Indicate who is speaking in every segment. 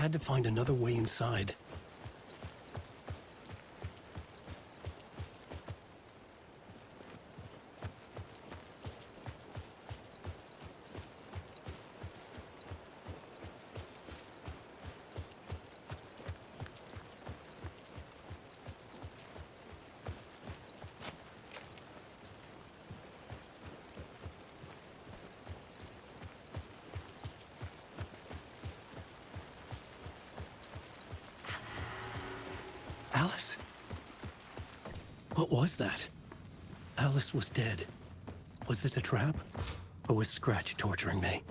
Speaker 1: had to find another way inside. Alice? What was that? Alice was dead. Was this a trap? Or was Scratch torturing me?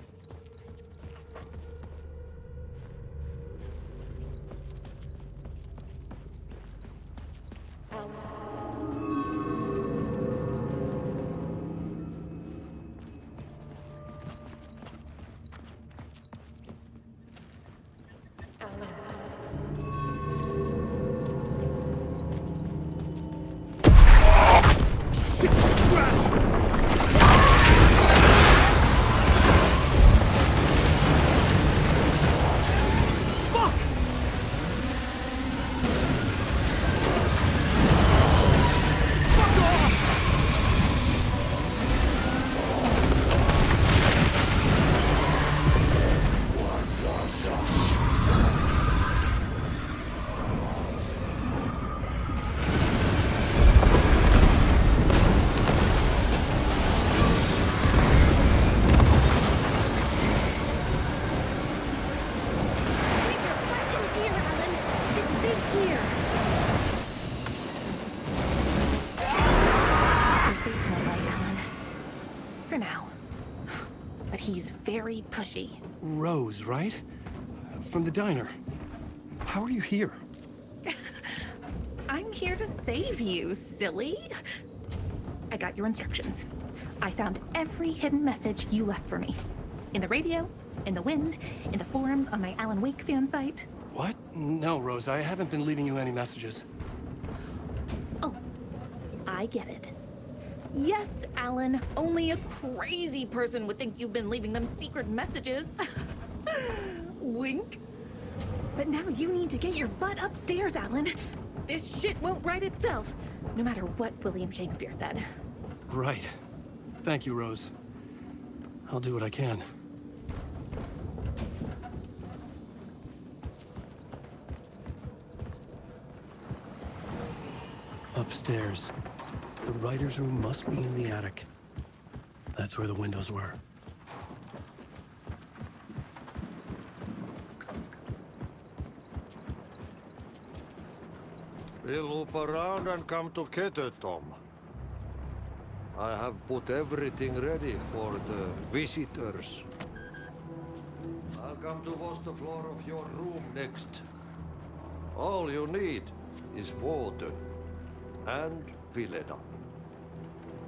Speaker 2: Very pushy.
Speaker 1: Rose, right? From the diner. How are you here?
Speaker 2: I'm here to save you, silly. I got your instructions. I found every hidden message you left for me. In the radio, in the wind, in the forums on my Alan Wake fan site.
Speaker 1: What? No, Rose, I haven't been leaving you any messages.
Speaker 2: Oh, I get it. Yes, Alan, only a crazy person would think you've been leaving them secret messages. Wink. But now you need to get your butt upstairs, Alan. This shit won't right itself, no matter what William Shakespeare said.
Speaker 1: Right. Thank you, Rose. I'll do what I can. Upstairs. The writer's room must be in the attic. That's where the windows were.
Speaker 3: We'll loop around and come together, Tom. I have put everything ready for the visitors. I'll come to wash the floor of your room next. All you need is water and Vilena.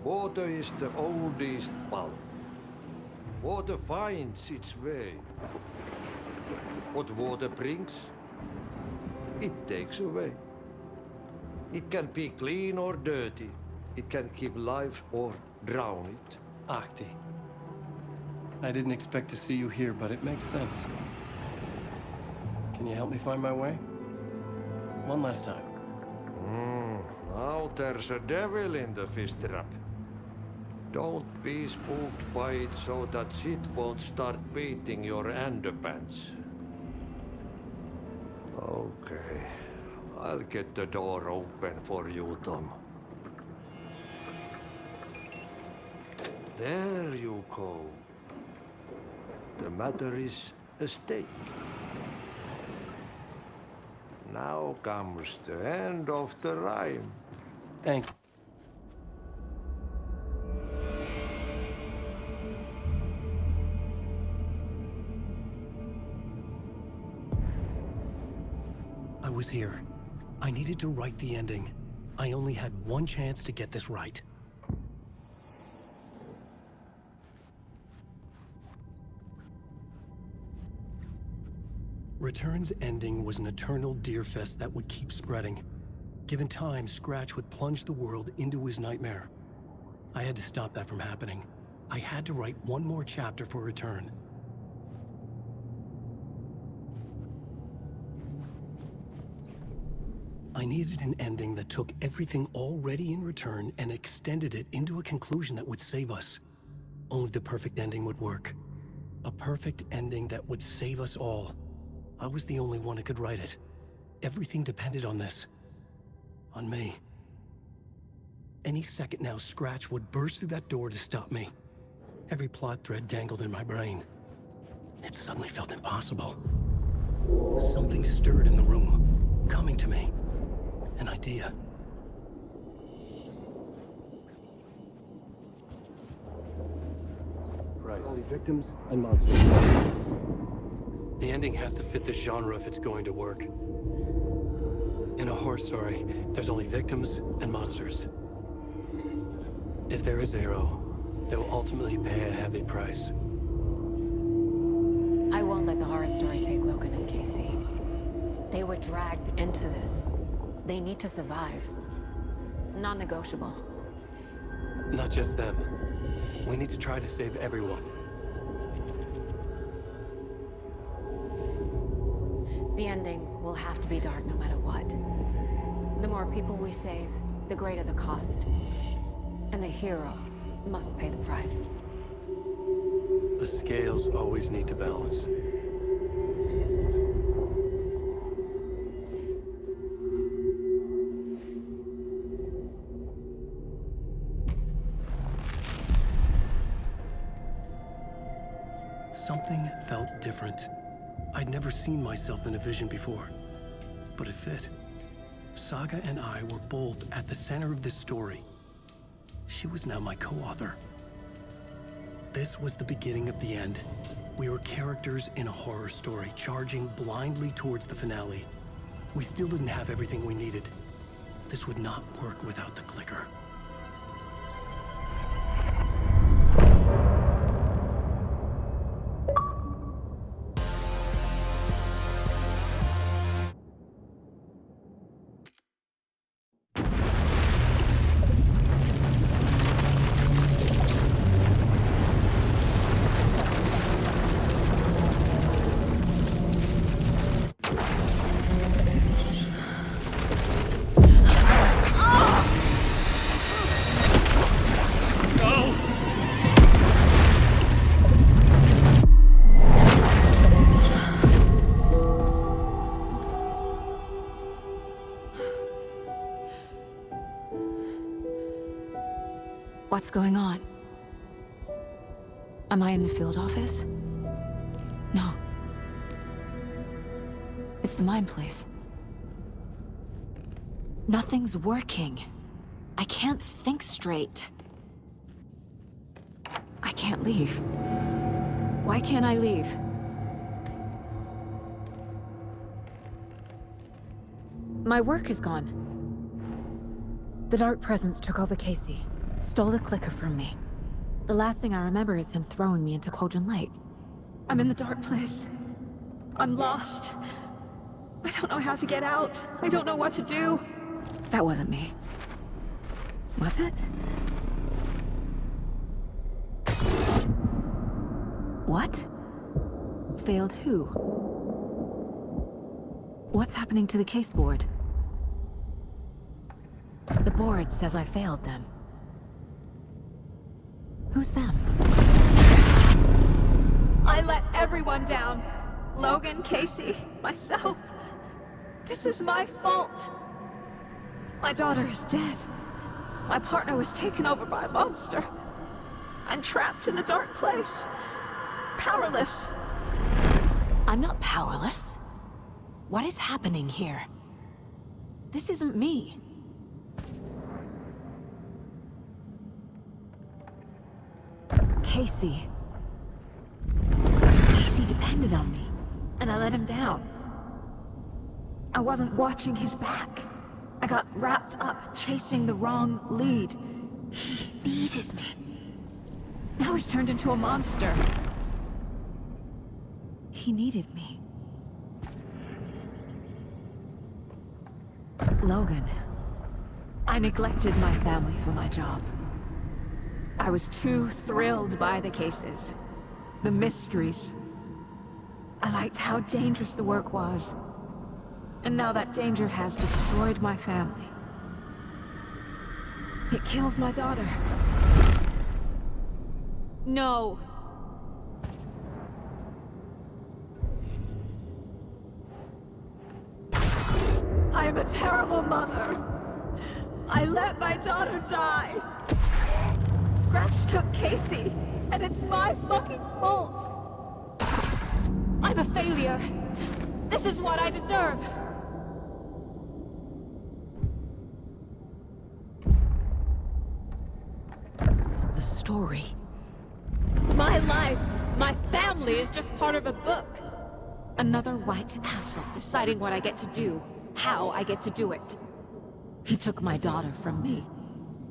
Speaker 3: Water is the oldest bulb. Water finds its way. What water brings, it takes away. It can be clean or dirty. It can keep life or drown it.
Speaker 1: Ahti. I didn't expect to see you here, but it makes sense. Can you help me find my way? One last time.
Speaker 3: Now there's a devil in the fish trap. Don't be spooked by it so that shit won't start beating your underpants. Okay. I'll get the door open for you, Tom. There you go. The matter is a stake. Now comes the end of the rhyme.
Speaker 1: Thank you. I was here. I needed to write the ending. I only had one chance to get this right. Return's ending was an eternal deerfest that would keep spreading. Given time, Scratch would plunge the world into his nightmare. I had to stop that from happening. I had to write one more chapter for Return. I needed an ending that took everything already in return and extended it into a conclusion that would save us. Only the perfect ending would work. A perfect ending that would save us all. I was the only one who could write it. Everything depended on this. On me. Any second now, Scratch would burst through that door to stop me. Every plot thread dangled in my brain. It suddenly felt impossible. Something stirred in the room, coming to me. An idea. Only victims and monsters. The ending has to fit the genre if it's going to work. In a horror story, there's only victims and monsters. If there is Arrow, they will ultimately pay a heavy price.
Speaker 4: I won't let the horror story take Logan and Casey. They were dragged into this. They need to survive. Non-negotiable.
Speaker 1: Not just them. We need to try to save everyone.
Speaker 4: The ending will have to be dark no matter what. The more people we save, the greater the cost. And the hero must pay the price.
Speaker 1: The scales always need to balance. Something felt different. I'd never seen myself in a vision before, but it fit. Saga and I were both at the center of this story. She was now my co-author. This was the beginning of the end. We were characters in a horror story, charging blindly towards the finale. We still didn't have everything we needed. This would not work without the clicker.
Speaker 4: What's going on? Am I in the field office? No. It's the mine place. Nothing's working. I can't think straight. I can't leave. Why can't I leave? My work is gone. The dark presence took over Casey. Stole the clicker from me. The last thing I remember is him throwing me into Cauldron Lake. I'm in the dark place. I'm lost. I don't know how to get out. I don't know what to do. That wasn't me. Was it? What? Failed who? What's happening to the case board? The board says I failed them. Who's them? I let everyone down. Logan, Casey, myself. This is my fault. My daughter is dead. My partner was taken over by a monster. I'm trapped in the dark place. Powerless. I'm not powerless. What is happening here? This isn't me. Casey. Casey depended on me, and I let him down. I wasn't watching his back. I got wrapped up chasing the wrong lead. He needed me. Now he's turned into a monster. He needed me. Logan. I neglected my family for my job. I was too thrilled by the cases, the mysteries. I liked how dangerous the work was. And now that danger has destroyed my family. It killed my daughter. No. I am a terrible mother. I let my daughter die. Scratch took Casey, and it's my fucking fault. I'm a failure. This is what I deserve. The story. My life, my family is just part of a book. Another white asshole deciding what I get to do, how I get to do it. He took my daughter from me.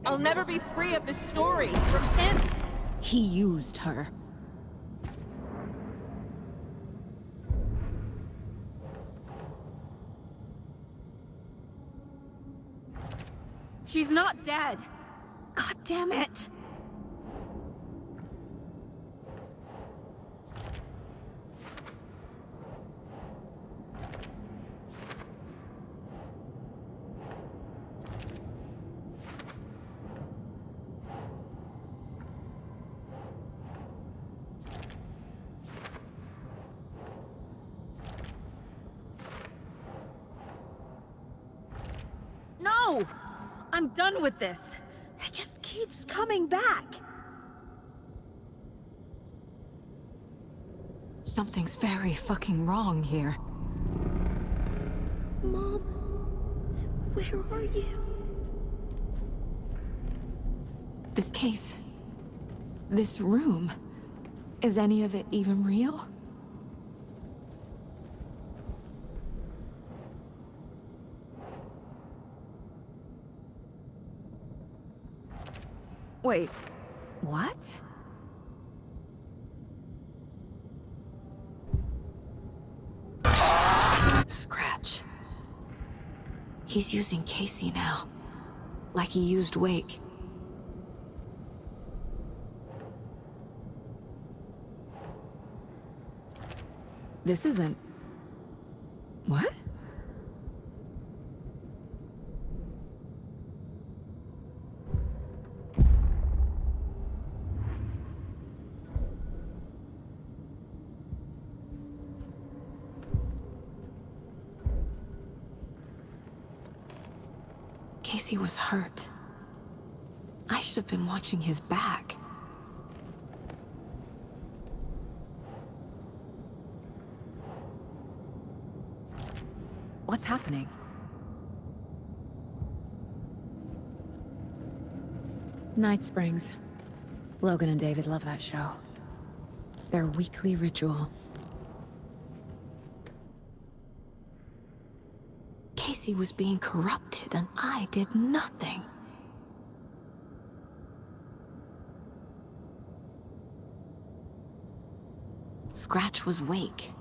Speaker 4: I'll never be free of this story from him. He used her. She's not dead. God damn it. No! I'm done with this. It just keeps coming back. Something's very fucking wrong here. Mom, where are you? This case, this room, is any of it even real? Wait, what? Scratch. He's using Casey now, like he used Wake. This isn't... What? Casey was hurt. I should have been watching his back. What's happening? Night Springs. Logan and David love that show. Their weekly ritual. Casey was being corrupted and I did nothing. Scratch was Wake.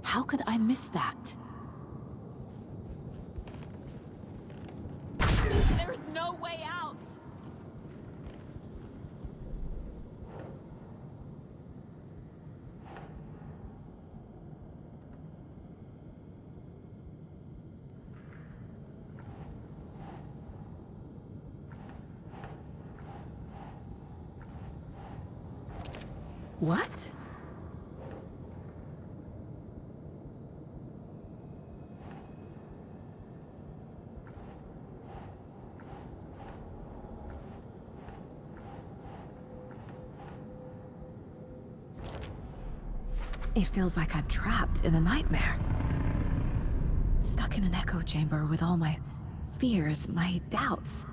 Speaker 4: How could I miss that? There's no way out! What? It feels like I'm trapped in a nightmare. Stuck in an echo chamber with all my fears, my doubts,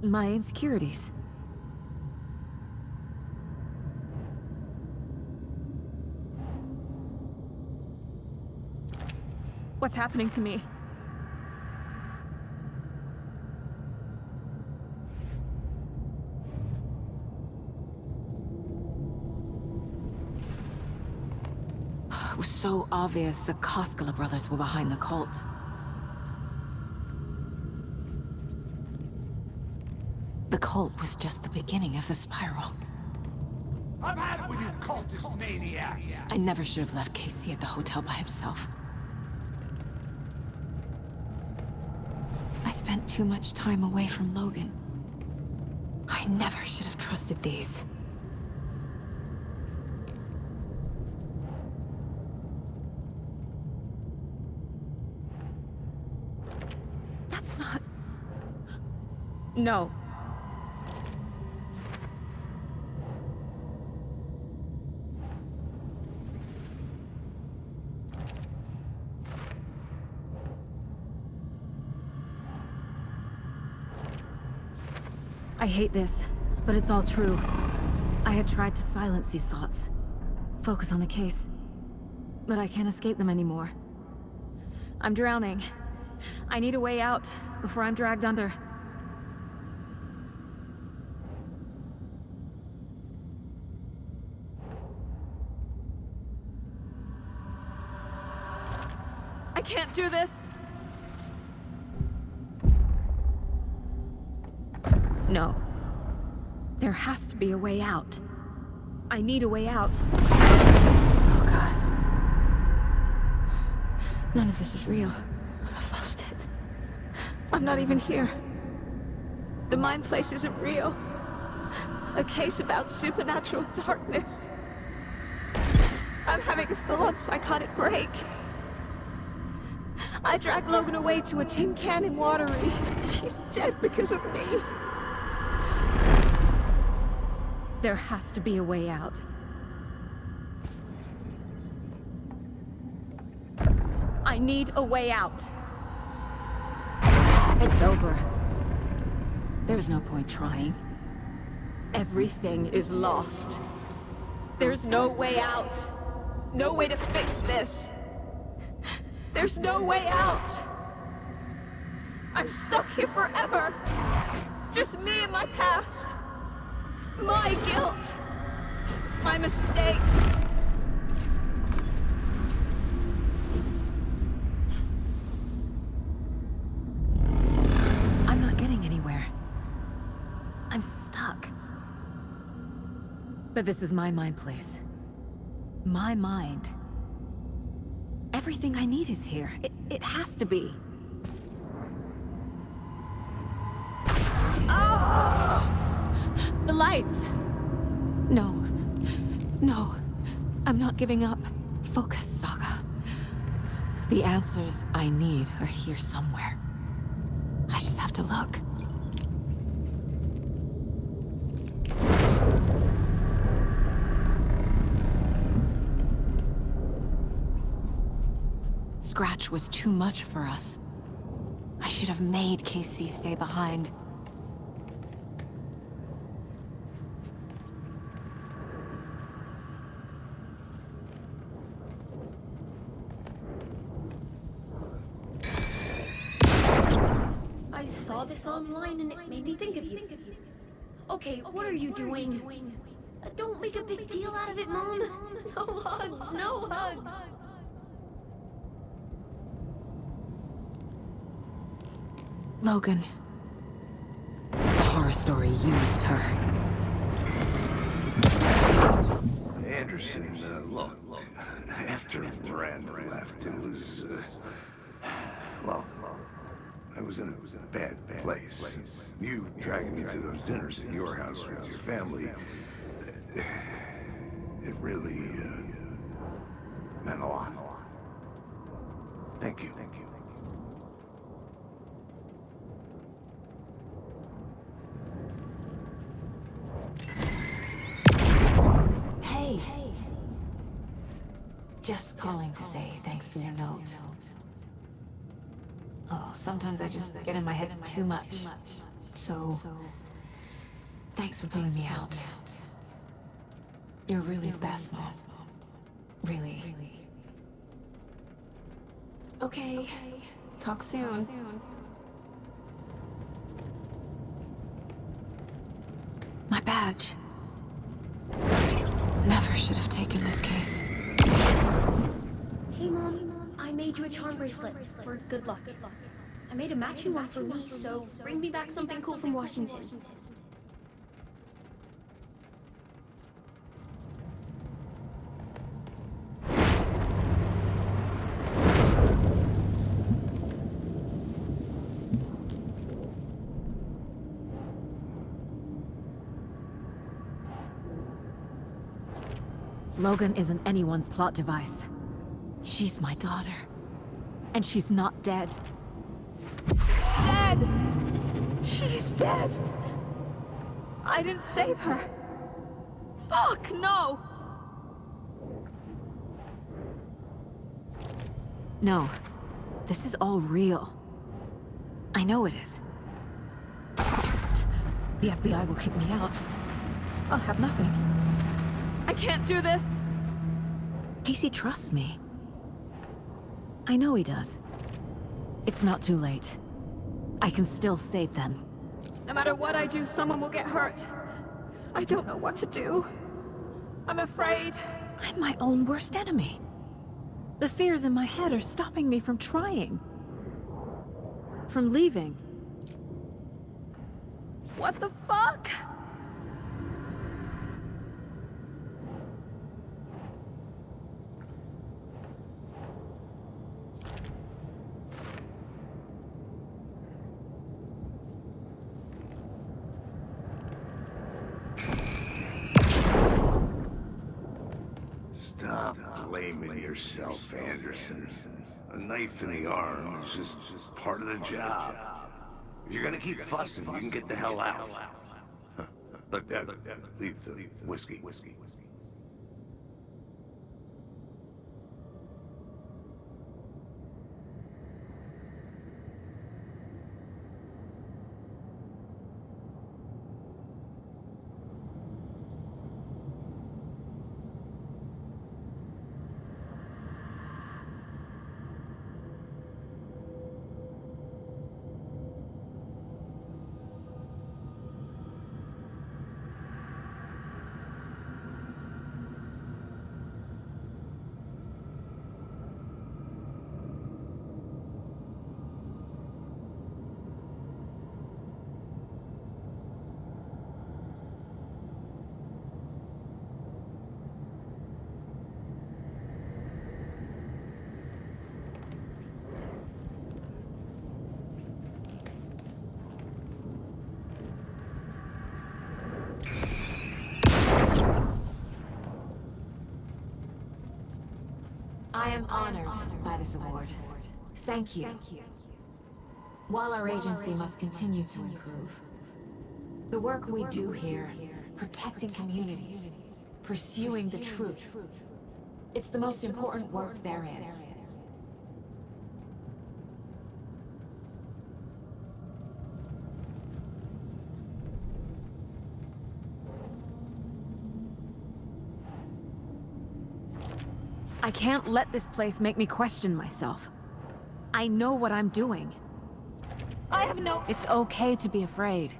Speaker 4: my insecurities. What's happening to me? It was so obvious the Koskela brothers were behind the cult. The cult was just the beginning of the spiral.
Speaker 5: I've had it with you cultist maniacs!
Speaker 4: I never should have left Casey at the hotel by himself. spent too much time away from Logan. I never should have trusted these. That's not... No. I hate this, but it's all true. I had tried to silence these thoughts, focus on the case, but I can't escape them anymore. I'm drowning. I need a way out before I'm dragged under. I can't do this! No. There has to be a way out. I need a way out. Oh, God. None of this is real. I've lost it. I'm not even here. The mind place isn't real. A case about supernatural darkness. I'm having a full-on psychotic break. I dragged Logan away to a tin can in Watery. She's dead because of me. There has to be a way out. I need a way out. It's over. There's no point trying. Everything is lost. There's no way out. No way to fix this. There's no way out. I'm stuck here forever. Just me and my past. My guilt. My mistakes. I'm not getting anywhere. I'm stuck. But this is my mind place. My mind. Everything I need is here. It has to be. The lights! No. No. I'm not giving up. Focus, Saga. The answers I need are here somewhere. I just have to look. Scratch was too much for us. I should have made KC stay behind.
Speaker 6: I saw this online and it made me think of you. Okay, what are you doing? Don't make a big deal out of it, Mom. No hugs, no hugs.
Speaker 4: Logan. The horror story used her.
Speaker 7: Anderson, look, after Miranda left, it was, well, I was in a bad place. You dragging me to those dinners at your house with your family, it really, meant a lot. Thank you.
Speaker 4: Hey. Just calling to say thanks for your note. Oh, sometimes I just get in my head too much. So, thanks for pulling me out. You're really the best, Mom. Really. Okay. Talk soon. My badge. Never should have taken this case.
Speaker 6: Hey, Mom, I made you a charm bracelet for good luck. I made a matching one for me, so bring me back something cool from Washington.
Speaker 4: Logan isn't anyone's plot device. She's my daughter. And she's not dead. Dead! She's dead! I didn't save her. Fuck, no! No. This is all real. I know it is. The FBI will kick me out. I'll have nothing. I can't do this! Casey trusts me. I know he does. It's not too late. I can still save them. No matter what I do, someone will get hurt. I don't know what to do. I'm afraid. I'm my own worst enemy. The fears in my head are stopping me from trying. From leaving. What the fuck?
Speaker 7: Stop blaming yourself, Anderson. A knife in the arm is just part of the job. If you're gonna keep fussing, you can get the hell out. Look, leave the whiskey.
Speaker 4: I am honored by this award. Thank you. While our agency must continue to improve, the work we do here, protecting communities, pursuing the truth, it's the most important work there is. I can't let this place make me question myself. I know what I'm doing. I have no... It's okay to be afraid.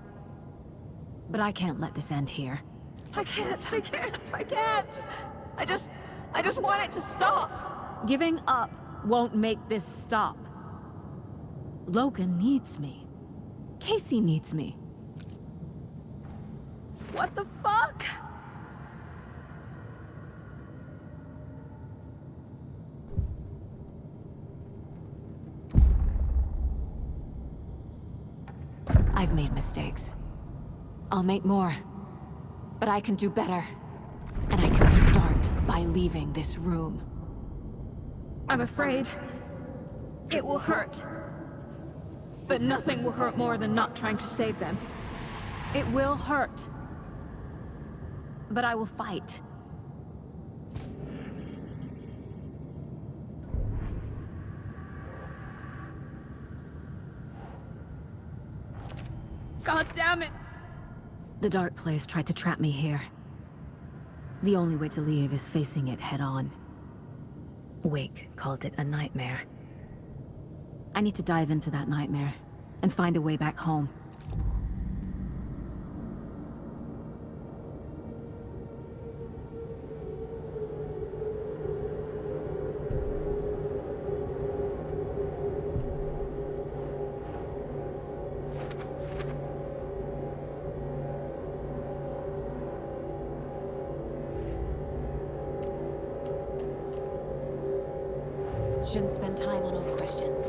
Speaker 4: But I can't let this end here. I can't. I just want it to stop. Giving up won't make this stop. Logan needs me. Casey needs me. What the fuck? I've made mistakes. I'll make more. But I can do better. And I can start by leaving this room. I'm afraid it will hurt. But nothing will hurt more than not trying to save them. It will hurt. But I will fight. God damn it! The dark place tried to trap me here. The only way to leave is facing it head-on. Wake called it a nightmare. I need to dive into that nightmare and find a way back home. Shouldn't spend time on old questions.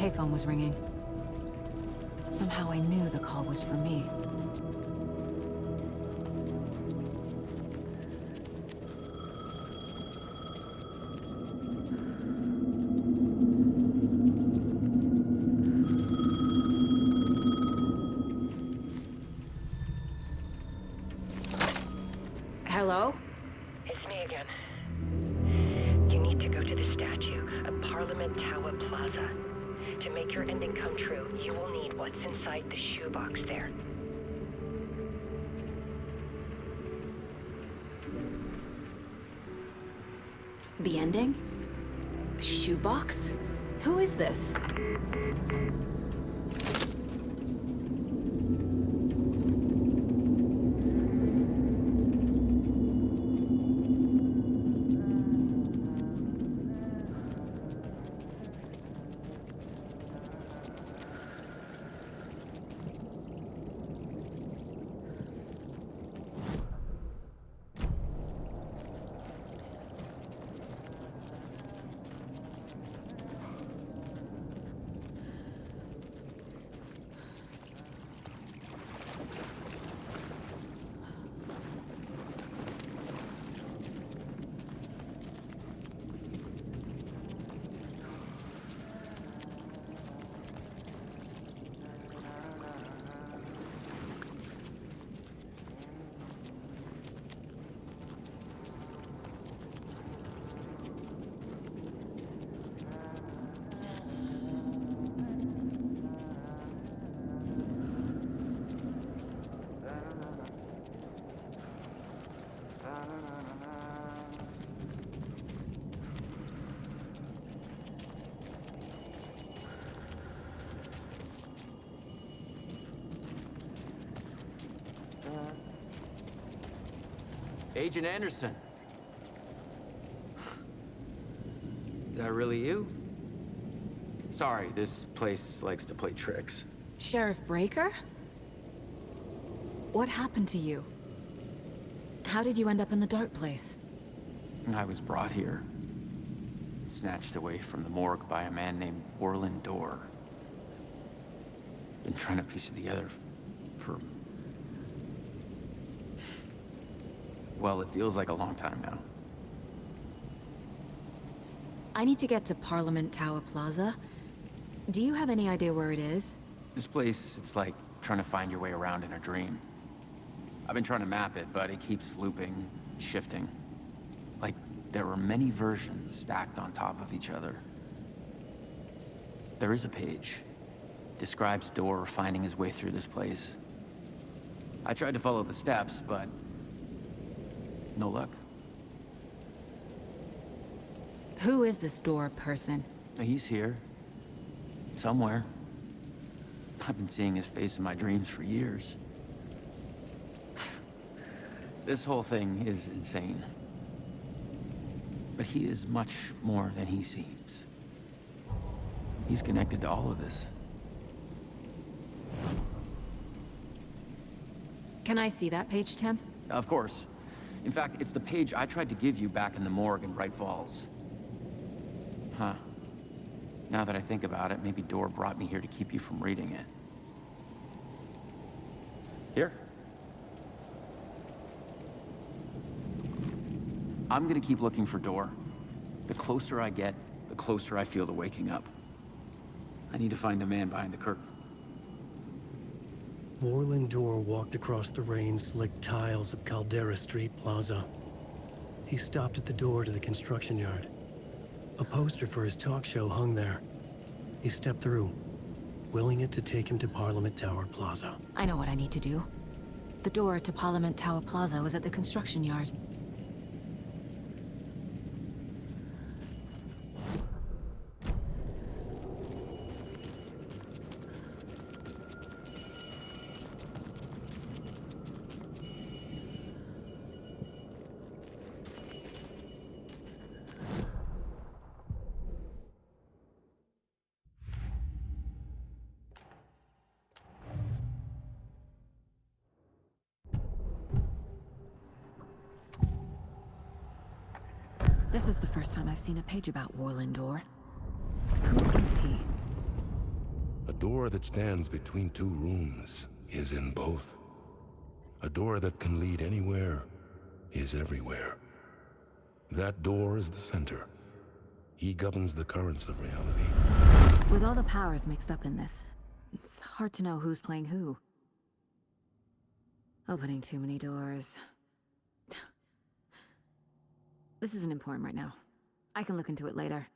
Speaker 8: payphone was ringing. Somehow I knew the call was for me. Hello?
Speaker 9: It's me again. You need to go to the statue of Parliament Tower Plaza. To make your ending come true, you will need what's inside the shoebox there.
Speaker 8: The ending? A shoebox? Who is this?
Speaker 10: Agent Anderson. Is that really you? Sorry, this place likes to play tricks.
Speaker 8: Sheriff Breaker? What happened to you? How did you end up in the dark place?
Speaker 10: I was brought here. Snatched away from the morgue by a man named Orland Dorr. Been trying to piece it together for... well, it feels like a long time now.
Speaker 8: I need to get to Parliament Tower Plaza. Do you have any idea where it is?
Speaker 10: This place, it's like trying to find your way around in a dream. I've been trying to map it, but it keeps looping, shifting. Like there are many versions stacked on top of each other. There is a page. Describes Dorr finding his way through this place. I tried to follow the steps, but no luck.
Speaker 8: Who is this Dorr person?
Speaker 10: He's here. Somewhere. I've been seeing his face in my dreams for years. This whole thing is insane. But he is much more than he seems. He's connected to all of this.
Speaker 8: Can I see that page, Tim?
Speaker 10: Of course. In fact, it's the page I tried to give you back in the morgue in Bright Falls. Huh. Now that I think about it, maybe Dorr brought me here to keep you from reading it. Here. I'm gonna keep looking for Dorr. The closer I get, the closer I feel to waking up. I need to find the man behind the curtain.
Speaker 1: Orland Dorr walked across the rain-slicked tiles of Caldera Street Plaza. He stopped at the door to the construction yard. A poster for his talk show hung there. He stepped through, willing it to take him to Parliament Tower Plaza.
Speaker 8: I know what I need to do. The door to Parliament Tower Plaza was at the construction yard. This is the first time I've seen a page about Orland Dorr. Who is he?
Speaker 11: door that stands between two rooms is in both. A door that can lead anywhere is everywhere. That door is the center. He governs the currents of reality.
Speaker 8: With all the powers mixed up in this, it's hard to know who's playing who. Opening too many doors. This isn't important right now. I can look into it later.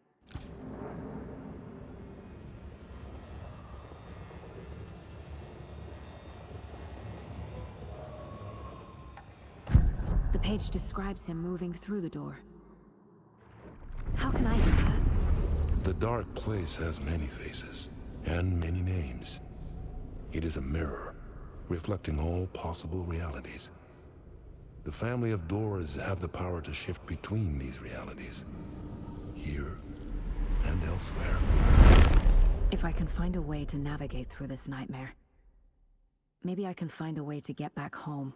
Speaker 8: The page describes him moving through the door. How can I do that?
Speaker 11: The dark place has many faces, and many names. It is a mirror, reflecting all possible realities. The family of doors have the power to shift between these realities, here and elsewhere.
Speaker 8: If I can find a way to navigate through this nightmare, maybe I can find a way to get back home.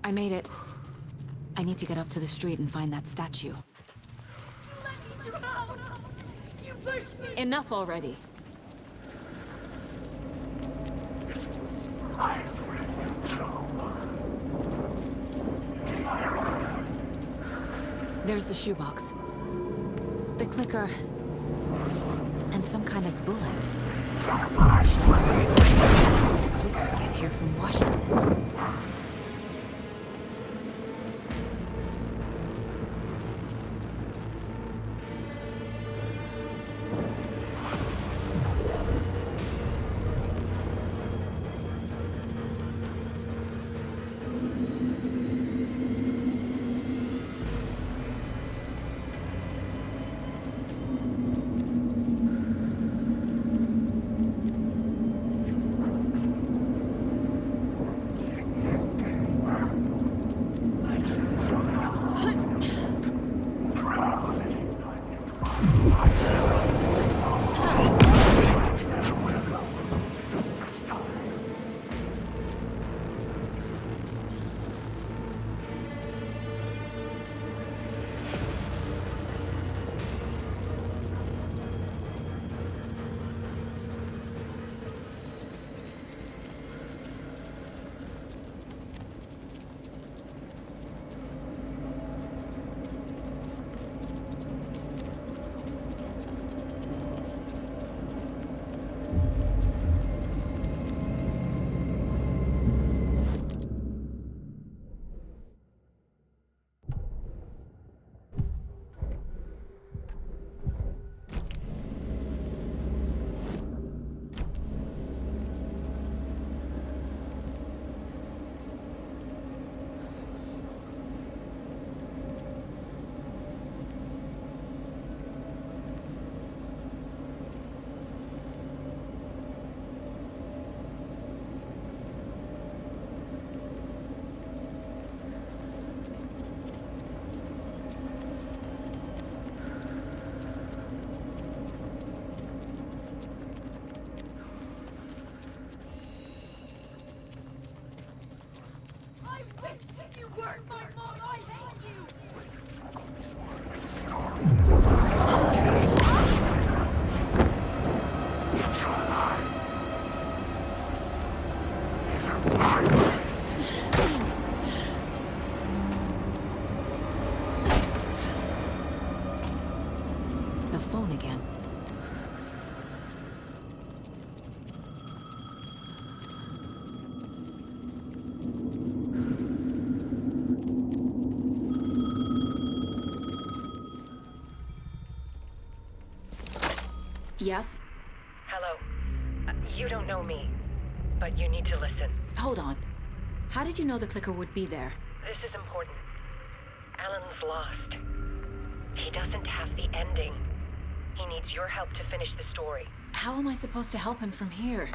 Speaker 8: I made it. I need to get up to the street and find that statue.
Speaker 6: Let me drown! You pushed me!
Speaker 8: Enough already. There's the shoebox. The clicker. And some kind of bullet. The clicker get here from Washington.
Speaker 4: Martin, I hate you!
Speaker 8: The phone again. Yes?
Speaker 9: Hello. You don't know me, but you need to listen.
Speaker 8: Hold on. How did you know the clicker would be there?
Speaker 9: This is important. Alan's lost. He doesn't have the ending. He needs your help to finish the story.
Speaker 8: How am I supposed to help him from here?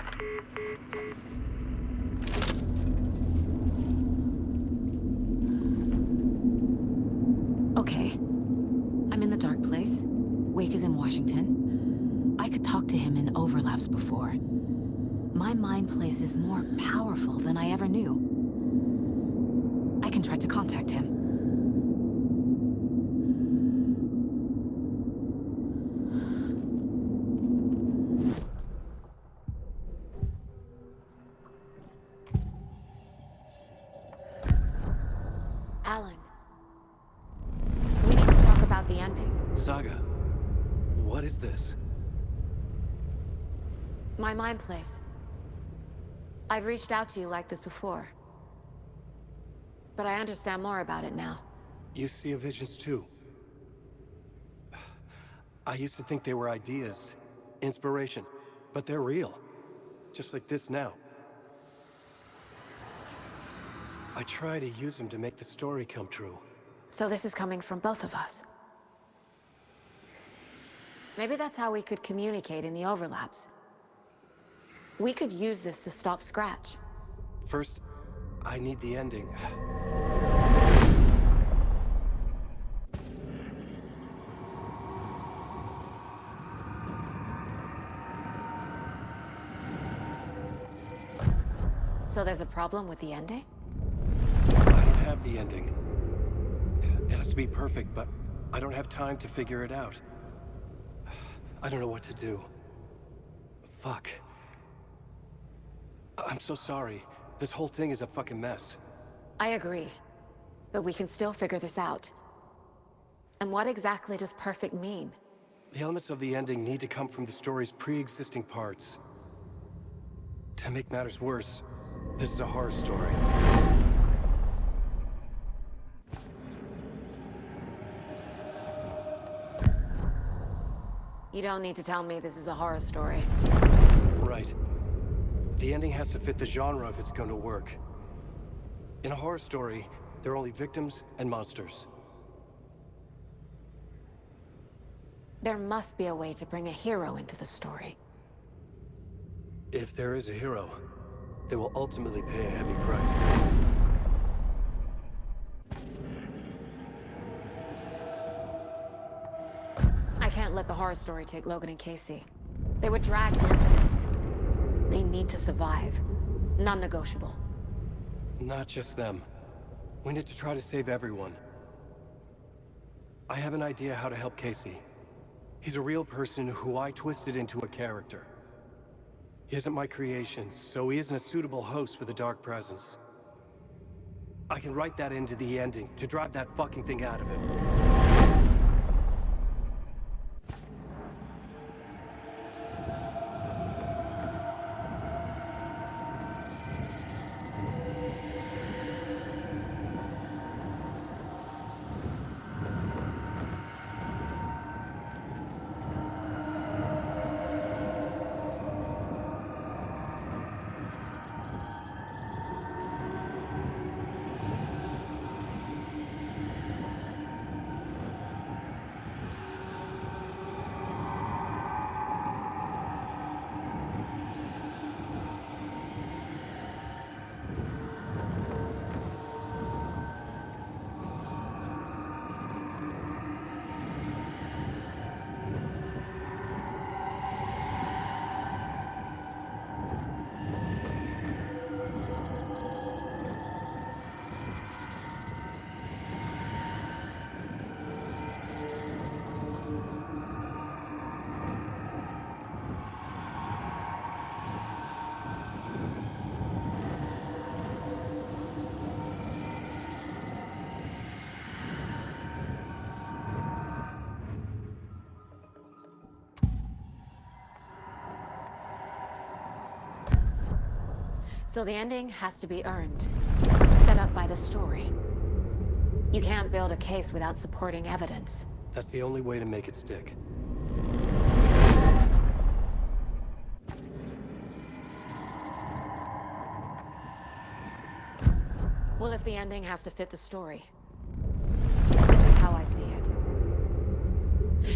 Speaker 8: Okay. I'm in the dark place. Wake is in Washington. I could talk to him in overlaps before. My mind place is more powerful than I ever knew. I can try to contact him. Alan. We need to talk about the ending.
Speaker 1: Saga, what is this?
Speaker 8: My mind place. I've reached out to you like this before. But I understand more about it now.
Speaker 1: You see visions too. I used to think they were ideas, inspiration, but they're real. Just like this now. I try to use them to make the story come true.
Speaker 8: So this is coming from both of us. Maybe that's how we could communicate in the overlaps. We could use this to stop Scratch.
Speaker 1: First, I need the ending.
Speaker 8: So there's a problem with the ending?
Speaker 1: I don't have the ending. It has to be perfect, but I don't have time to figure it out. I don't know what to do. Fuck. I'm so sorry. This whole thing is a fucking mess.
Speaker 8: I agree. But we can still figure this out. And what exactly does perfect mean?
Speaker 1: The elements of the ending need to come from the story's pre-existing parts. To make matters worse, this is a horror story.
Speaker 8: You don't need to tell me this is a horror story.
Speaker 1: Right. The ending has to fit the genre if it's going to work. In a horror story, there are only victims and monsters.
Speaker 8: There must be a way to bring a hero into the story.
Speaker 1: If there is a hero, they will ultimately pay a heavy price.
Speaker 8: I can't let the horror story take Logan and Casey. They were dragged into this. They need to survive. Non-negotiable.
Speaker 1: Not just them. We need to try to save everyone. I have an idea how to help Casey. He's a real person who I twisted into a character. He isn't my creation, so he isn't a suitable host for the Dark Presence. I can write that into the ending to drive that fucking thing out of him.
Speaker 8: So the ending has to be earned, set up by the story. You can't build a case without supporting evidence.
Speaker 1: That's the only way to make it stick.
Speaker 8: Well, if the ending has to fit the story, this is how I see it.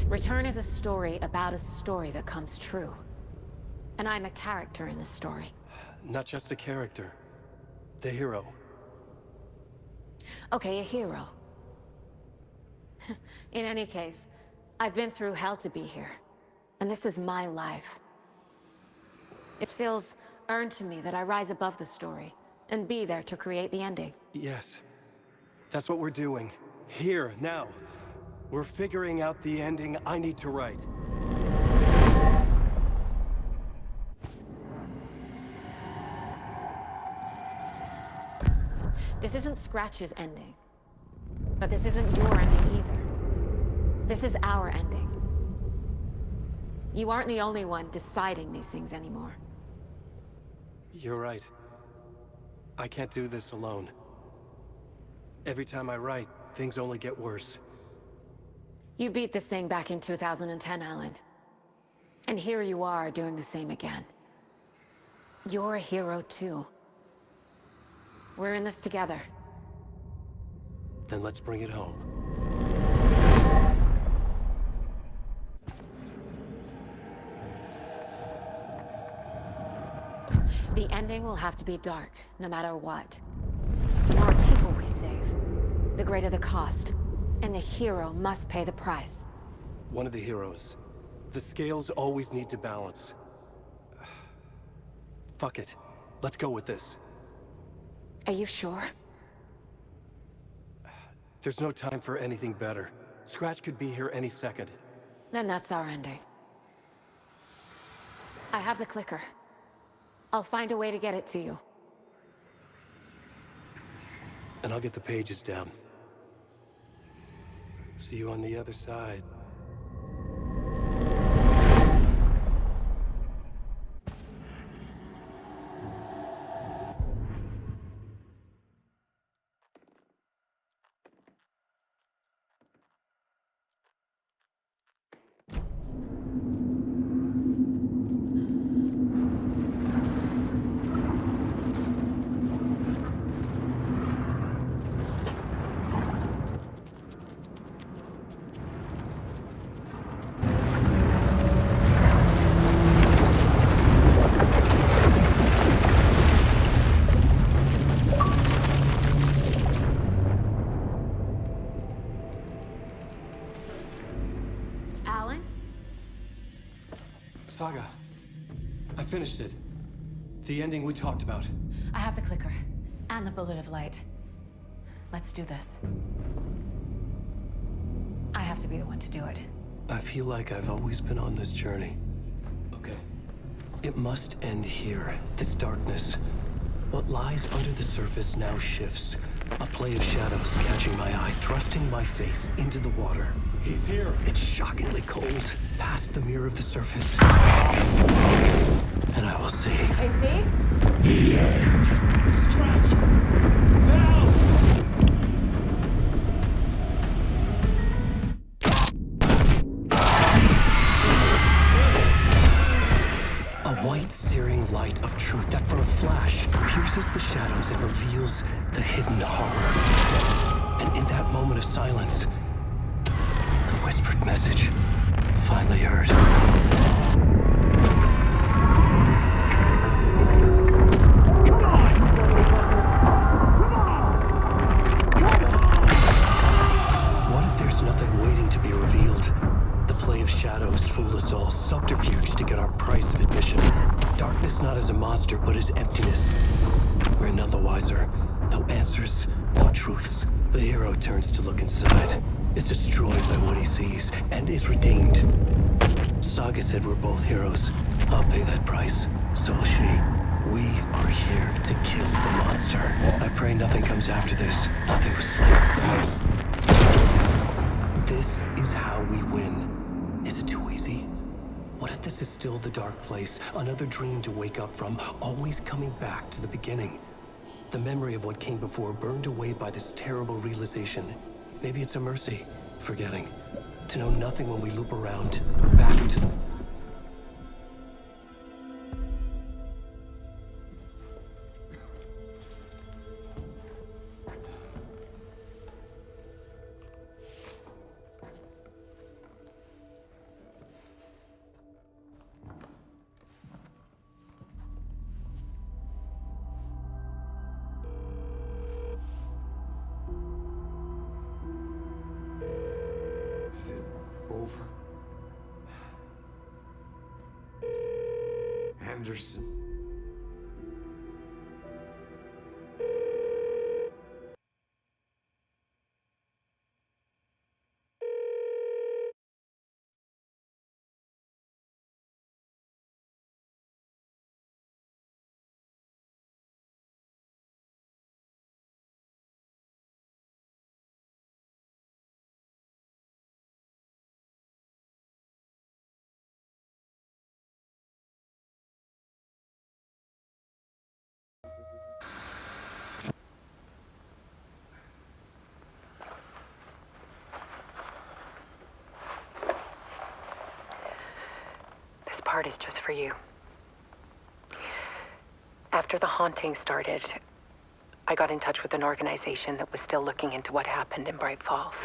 Speaker 8: Return is a story about a story that comes true. And I'm a character in this story.
Speaker 1: Not just a character. The hero.
Speaker 8: Okay, a hero. In any case, I've been through hell to be here. And this is my life. It feels earned to me that I rise above the story and be there to create the ending.
Speaker 1: Yes. That's what we're doing. Here, now. We're figuring out the ending I need to write.
Speaker 8: This isn't Scratch's ending. But this isn't your ending either. This is our ending. You aren't the only one deciding these things anymore.
Speaker 1: You're right. I can't do this alone. Every time I write, things only get worse.
Speaker 8: You beat this thing back in 2010, Alan. And here you are doing the same again. You're a hero too. We're in this together.
Speaker 1: Then let's bring it home.
Speaker 8: The ending will have to be dark, no matter what. The more people we save, the greater the cost. And the hero must pay the price.
Speaker 1: One of the heroes. The scales always need to balance. Fuck it. Let's go with this.
Speaker 8: Are you sure?
Speaker 1: There's no time for anything better. Scratch could be here any second.
Speaker 8: Then that's our ending. I have the clicker. I'll find a way to get it to you.
Speaker 1: And I'll get the pages down. See you on the other side. Saga, I finished it. The ending we talked about.
Speaker 8: I have the clicker and the bullet of light. Let's do this. I have to be the one to do it.
Speaker 1: I feel like I've always been on this journey. Okay. It must end here, this darkness. What lies under the surface now shifts. A play of shadows catching my eye, thrusting my face into the water.
Speaker 5: He's here.
Speaker 1: It's shockingly cold, past the mirror of the surface. And I will see.
Speaker 8: Casey?
Speaker 5: The end. Scratch. Now!
Speaker 1: A white, searing light of truth that for a flash pierces the shadows and reveals the hidden horror. And in that moment of silence, the whispered message finally heard. What if there's nothing waiting to be revealed? The play of shadows fool us all, subterfuge to get our price of admission. Darkness not as a monster, but as emptiness. We're none the wiser. No answers, no truths. The hero turns to look inside. Is destroyed by what he sees, and is redeemed. Saga said we're both heroes. I'll pay that price. So will she. We are here to kill the monster. I pray nothing comes after this. Nothing was slain. This is how we win. Is it too easy? What if this is still the dark place, another dream to wake up from, always coming back to the beginning? The memory of what came before burned away by this terrible realization. Maybe it's a mercy, forgetting. To know nothing when we loop around, back to...
Speaker 7: Is it over? Anderson?
Speaker 9: This part is just for you. After the haunting started, I got in touch with an organization that was still looking into what happened in Bright Falls.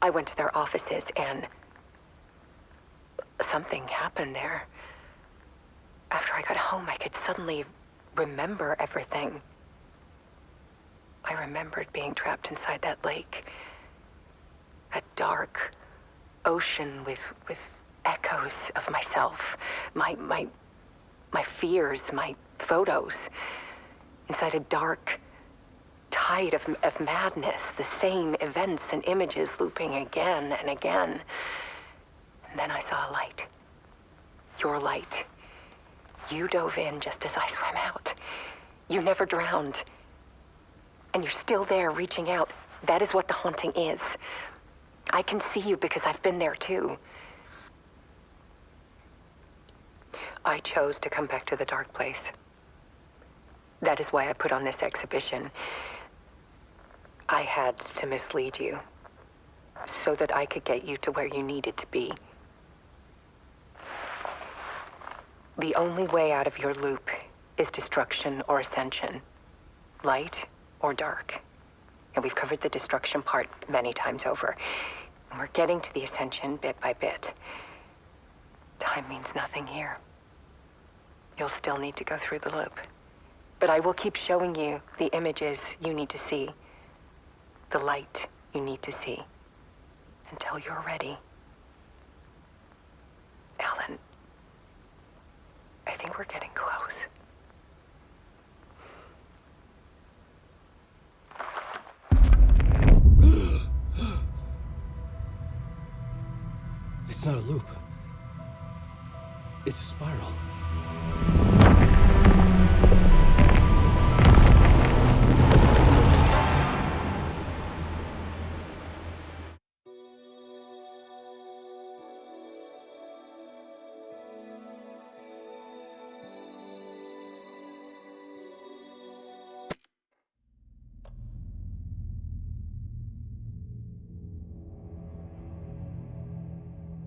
Speaker 9: I went to their offices and something happened there. After I got home, I could suddenly remember everything. I remembered being trapped inside that lake. A dark ocean with echoes of myself, my fears, my photos. Inside a dark tide of madness, the same events and images looping again and again. And then I saw a light. Your light. You dove in just as I swam out. You never drowned. And you're still there reaching out. That is what the haunting is. I can see you because I've been there too. I chose to come back to the dark place. That is why I put on this exhibition. I had to mislead you so that I could get you to where you needed to be. The only way out of your loop is destruction or ascension, light or dark. And we've covered the destruction part many times over. And we're getting to the ascension bit by bit. Time means nothing here. You'll still need to go through the loop. But I will keep showing you the images you need to see, the light you need to see, until you're ready. Ellen, I think we're getting close.
Speaker 1: It's not a loop. It's a spiral.